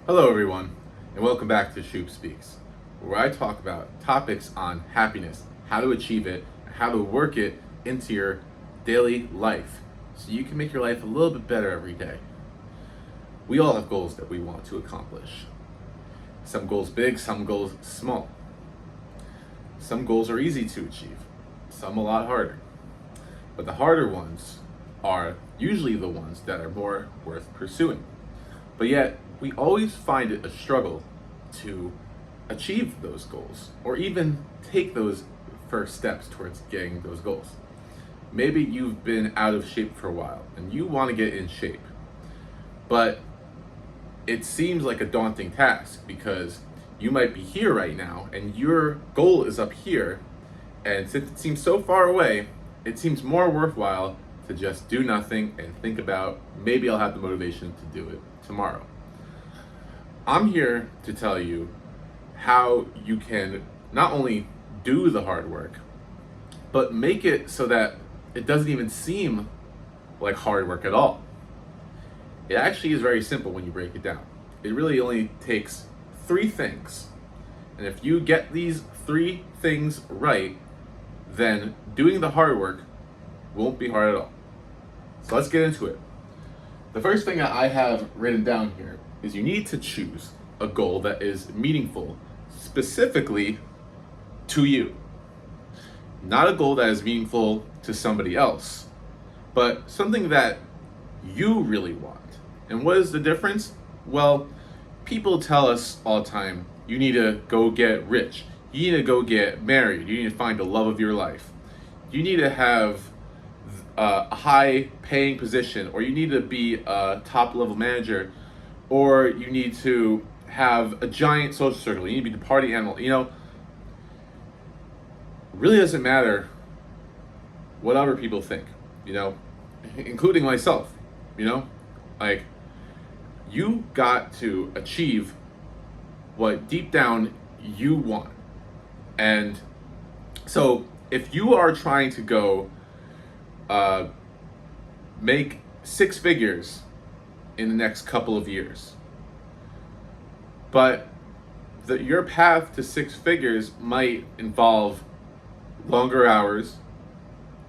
Hello, everyone, and welcome back to Shoop Speaks, where I talk about topics on happiness, how to achieve it, and how to work it into your daily life so you can make your life a little bit better every day. We all have goals that we want to accomplish. Some goals big, some goals small. Some goals are easy to achieve, some a lot harder. But the harder ones are usually the ones that are more worth pursuing. But yet, we always find it a struggle to achieve those goals or even take those first steps towards getting those goals. Maybe you've been out of shape for a while and you want to get in shape, but it seems like a daunting task because you might be here right now and your goal is up here, and since it seems so far away, it seems more worthwhile to just do nothing and think about maybe I'll have the motivation to do it tomorrow. I'm here to tell you how you can not only do the hard work, but make it so that it doesn't even seem like hard work at all. It actually is very simple when you break it down. It really only takes three things. And if you get these three things right, then doing the hard work won't be hard at all. So let's get into it. The first thing that I have written down here is you need to choose a goal that is meaningful specifically to you. Not a goal that is meaningful to somebody else, but something that you really want. And what is the difference? Well, people tell us all the time, you need to go get rich. You need to go get married. You need to find the love of your life. You need to have a high paying position, or you need to be a top level manager, or you need to have a giant social circle. You need to be the party animal. Really doesn't matter what other people think, including myself, like you got to achieve what deep down you want. And so if you are trying to go make six figures in the next couple of years, but your path to six figures might involve longer hours,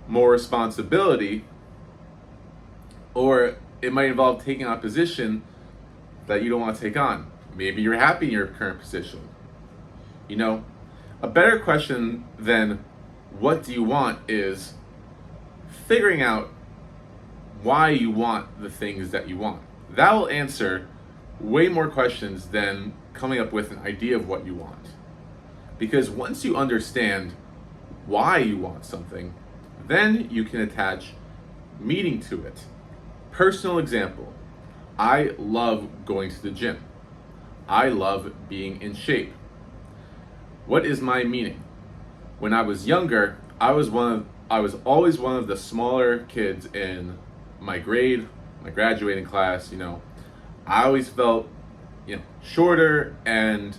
more responsibility, or it might involve taking on a position that you don't want to take on. Maybe you're happy in your current position. A better question than what do you want is figuring out why you want the things that you want. That will answer way more questions than coming up with an idea of what you want. Because once you understand why you want something, then you can attach meaning to it. Personal example, I love going to the gym. I love being in shape. What is my meaning? When I was younger, I was always one of the smaller kids in my grade, my graduating class. I always felt, shorter and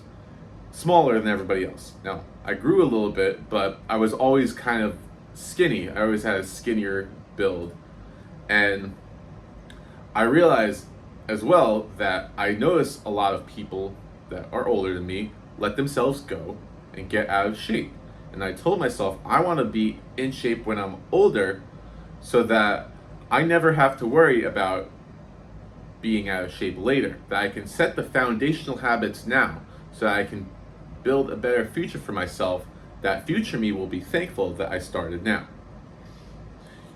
smaller than everybody else. Now, I grew a little bit, but I was always kind of skinny. I always had a skinnier build. And I realized as well that I notice a lot of people that are older than me let themselves go and get out of shape. And I told myself I want to be in shape when I'm older so that I never have to worry about being out of shape later. That I can set the foundational habits now so that I can build a better future for myself. That future me will be thankful that I started now.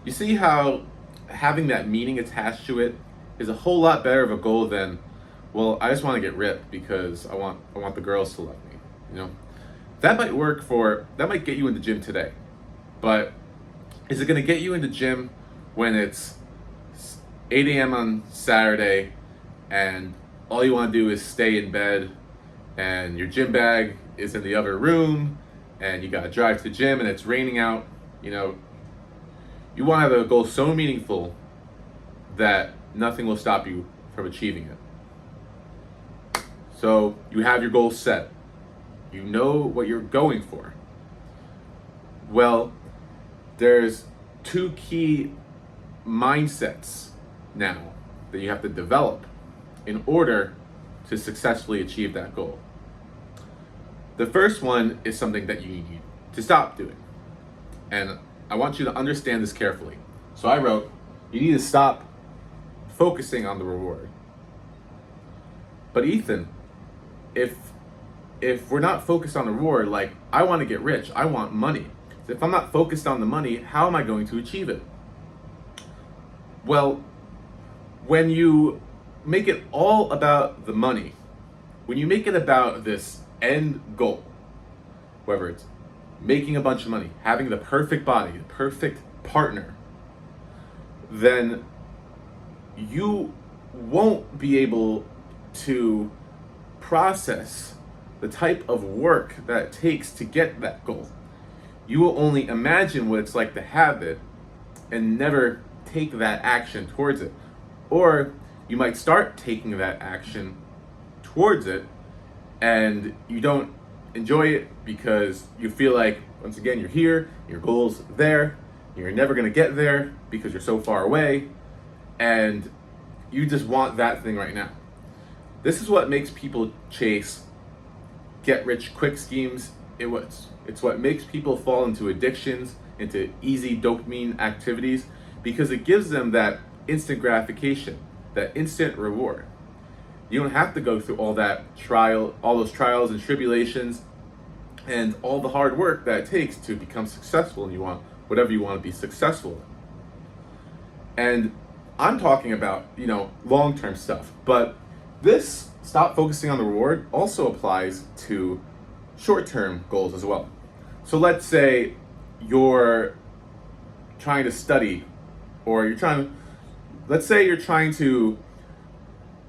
You see how having that meaning attached to it is a whole lot better of a goal than, well, I just want to get ripped because I want the girls to love me. That might get you in the gym today, but is it going to get you in the gym when it's 8 a.m. on Saturday and all you want to do is stay in bed and your gym bag is in the other room and you got to drive to the gym and it's raining out? You want to have a goal so meaningful that nothing will stop you from achieving it. So you have your goal set. You know what you're going for. Well, there's two key mindsets now that you have to develop in order to successfully achieve that goal. The first one is something that you need to stop doing. And I want you to understand this carefully. So I wrote, you need to stop focusing on the reward. But Ethan, if we're not focused on the reward, like I want to get rich, I want money. So if I'm not focused on the money, how am I going to achieve it? Well, when you make it all about the money, when you make it about this end goal, whether it's making a bunch of money, having the perfect body, the perfect partner, then you won't be able to process the type of work that it takes to get that goal. You will only imagine what it's like to have it and never take that action towards it. Or you might start taking that action towards it and you don't enjoy it because you feel like, once again, you're here, your goal's there, you're never gonna get there because you're so far away, and you just want that thing right now. This is what makes people chase get rich quick schemes. It's what makes people fall into addictions, into easy dopamine activities, because it gives them that instant gratification, that instant reward. You don't have to go through all those trials and tribulations and all the hard work that it takes to become successful, and you want whatever you want to be successful in. And I'm talking about, long-term stuff, but this stop focusing on the reward also applies to short-term goals as well. So let's say you're trying to study, or let's say you're trying to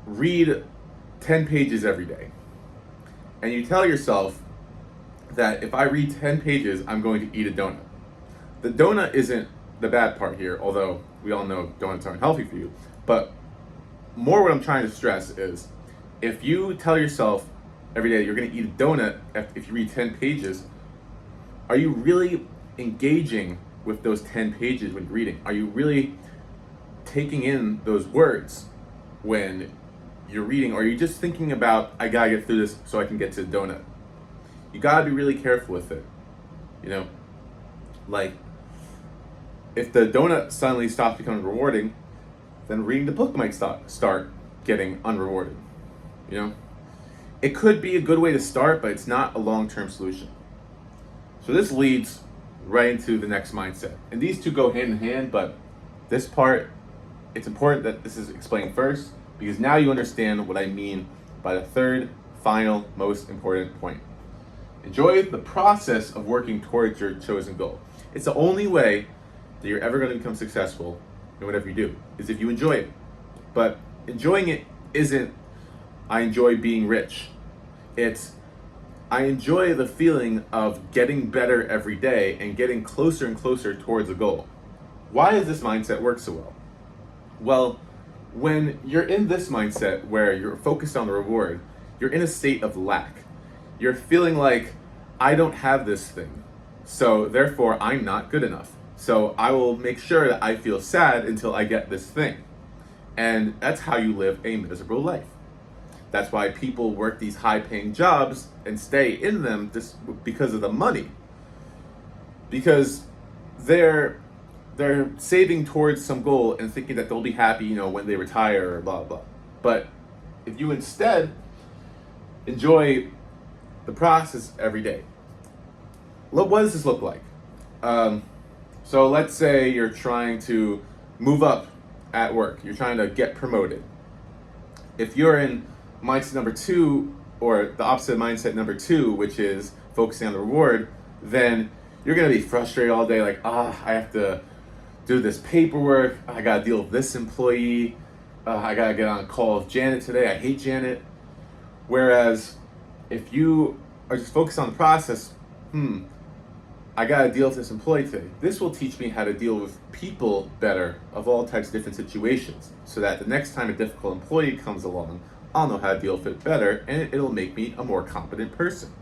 read 10 pages every day. And you tell yourself that if I read 10 pages, I'm going to eat a donut. The donut isn't the bad part here, although we all know donuts aren't healthy for you. But more what I'm trying to stress is, if you tell yourself every day you're going to eat a donut if you read 10 pages, are you really engaging with those 10 pages when reading? Are you really taking in those words when you're reading? Or are you just thinking about, I gotta get through this so I can get to the donut? You gotta be really careful with it. Like, if the donut suddenly stops becoming rewarding, then reading the book might start getting unrewarded. It could be a good way to start, but it's not a long-term solution. So this leads right into the next mindset. And these two go hand in hand, but this part, it's important that this is explained first, because now you understand what I mean by the third, final, most important point. Enjoy the process of working towards your chosen goal. It's the only way that you're ever going to become successful in whatever you do, is if you enjoy it. But enjoying it isn't, I enjoy being rich. It's, I enjoy the feeling of getting better every day and getting closer and closer towards the goal. Why does this mindset work so well? Well, when you're in this mindset where you're focused on the reward, you're in a state of lack. You're feeling like, I don't have this thing, so therefore I'm not good enough. So I will make sure that I feel sad until I get this thing. And that's how you live a miserable life. That's why people work these high-paying jobs and stay in them just because of the money. Because they're saving towards some goal and thinking that they'll be happy, when they retire or blah, blah. But if you instead enjoy the process every day, what does this look like? So let's say you're trying to move up at work. You're trying to get promoted. If you're in mindset number 2, or the opposite of mindset number 2, which is focusing on the reward, then you're going to be frustrated all day, like, I have to do this paperwork, I got to deal with this employee, I got to get on a call with Janet today, I hate Janet. Whereas if you are just focused on the process, I got to deal with this employee today. This will teach me how to deal with people better of all types of different situations, so that the next time a difficult employee comes along, I'll know how to deal with it better, and it'll make me a more competent person.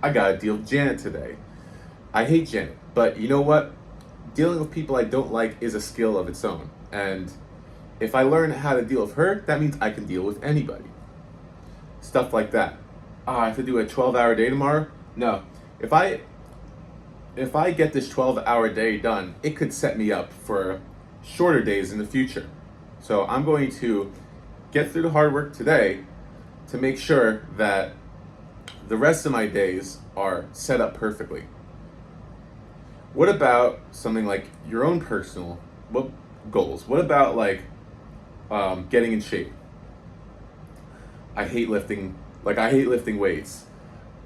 I got to deal with Janet today. I hate Janet, but you know what? Dealing with people I don't like is a skill of its own. And if I learn how to deal with her, that means I can deal with anybody. stuff like that. I have to do a 12-hour day tomorrow. No, if I get this 12-hour day done, it could set me up for shorter days in the future. So I'm going to get through the hard work today to make sure that the rest of my days are set up perfectly. What about something like your own personal goals? What about like getting in shape? I hate lifting. Like I hate lifting weights.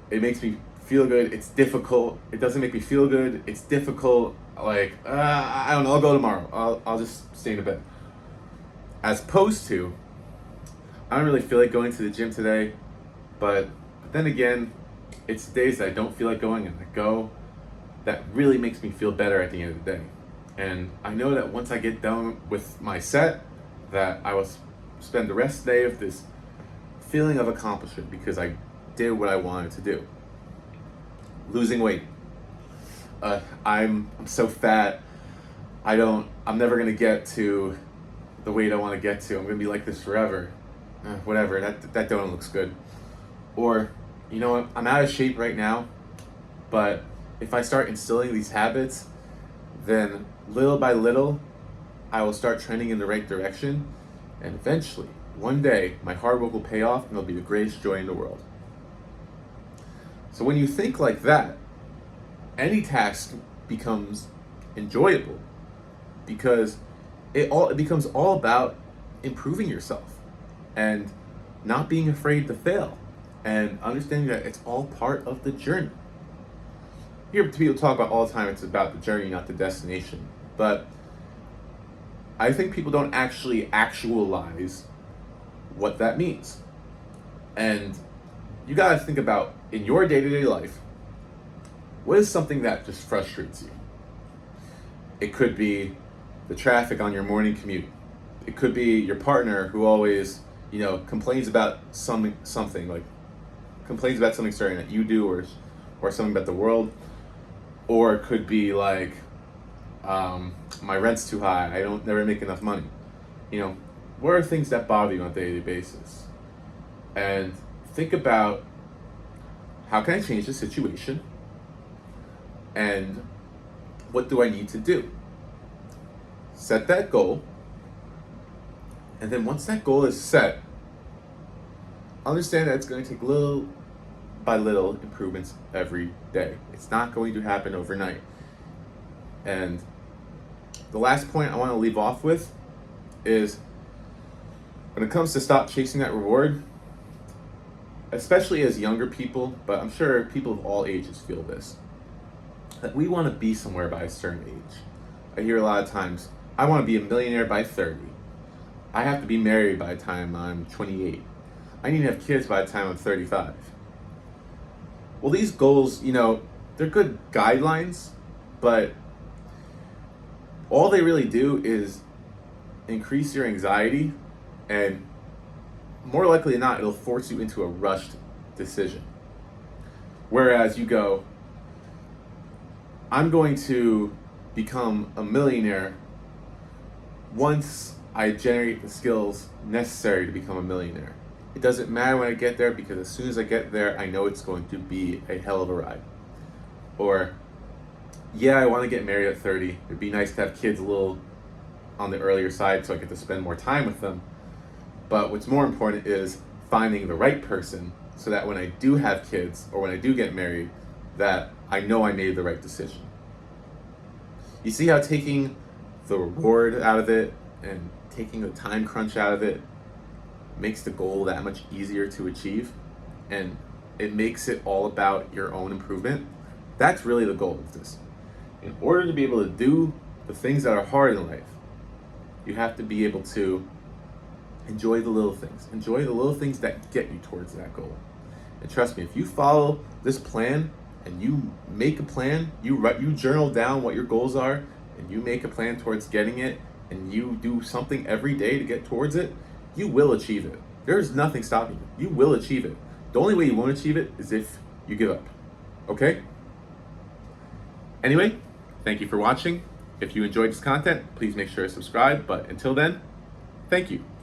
It makes me feel good. It's difficult. It doesn't make me feel good. It's difficult. Like I don't know. I'll go tomorrow. I'll just stay in bed. As opposed to, I don't really feel like going to the gym today, but then again, it's days that I don't feel like going and I go. That really makes me feel better at the end of the day. And I know that once I get done with my set, that I will spend the rest of the day with this feeling of accomplishment because I did what I wanted to do. Losing weight. I'm so fat. I'm never gonna get to the weight I want to get to. I'm gonna be like this forever. Whatever. That donut looks good. Or, you know what? I'm out of shape right now, but if I start instilling these habits, then little by little, I will start trending in the right direction, and eventually, one day, my hard work will pay off and it'll be the greatest joy in the world. So when you think like that, any task becomes enjoyable because it becomes all about improving yourself and not being afraid to fail and understanding that it's all part of the journey. You hear people talk about all the time, it's about the journey, not the destination. But I think people don't actually actualize what that means. And you gotta think about, in your day-to-day life, what is something that just frustrates you? It could be the traffic on your morning commute. It could be your partner who always, complains about something like complains about something starting that you do or something about the world. Or it could be like, my rent's too high. I don't never make enough money. What are things that bother you on a daily basis? And think about, how can I change the situation? And what do I need to do? Set that goal. And then once that goal is set, understand that it's going to take little by little improvements every day. It's not going to happen overnight. And the last point I want to leave off with is, when it comes to stop chasing that reward, especially as younger people, but I'm sure people of all ages feel this, that we want to be somewhere by a certain age. I hear a lot of times, I want to be a millionaire by 30. I have to be married by the time I'm 28. I need to have kids by the time I'm 35. Well, these goals, they're good guidelines, but all they really do is increase your anxiety, and more likely than not, it'll force you into a rushed decision. Whereas you go, I'm going to become a millionaire once I generate the skills necessary to become a millionaire. It doesn't matter when I get there, because as soon as I get there, I know it's going to be a hell of a ride. Or, yeah, I want to get married at 30. It'd be nice to have kids a little on the earlier side so I get to spend more time with them. But what's more important is finding the right person so that when I do have kids or when I do get married, that I know I made the right decision. You see how taking the reward out of it and taking the time crunch out of it makes the goal that much easier to achieve, and it makes it all about your own improvement? That's really the goal of this. In order to be able to do the things that are hard in life, you have to be able to enjoy the little things. Enjoy the little things that get you towards that goal. And trust me, if you follow this plan and you make a plan, you journal down what your goals are, and you make a plan towards getting it, and you do something every day to get towards it, you will achieve it. There's nothing stopping you. You will achieve it. The only way you won't achieve it is if you give up. Okay? Anyway, thank you for watching. If you enjoyed this content, please make sure to subscribe. But until then, thank you.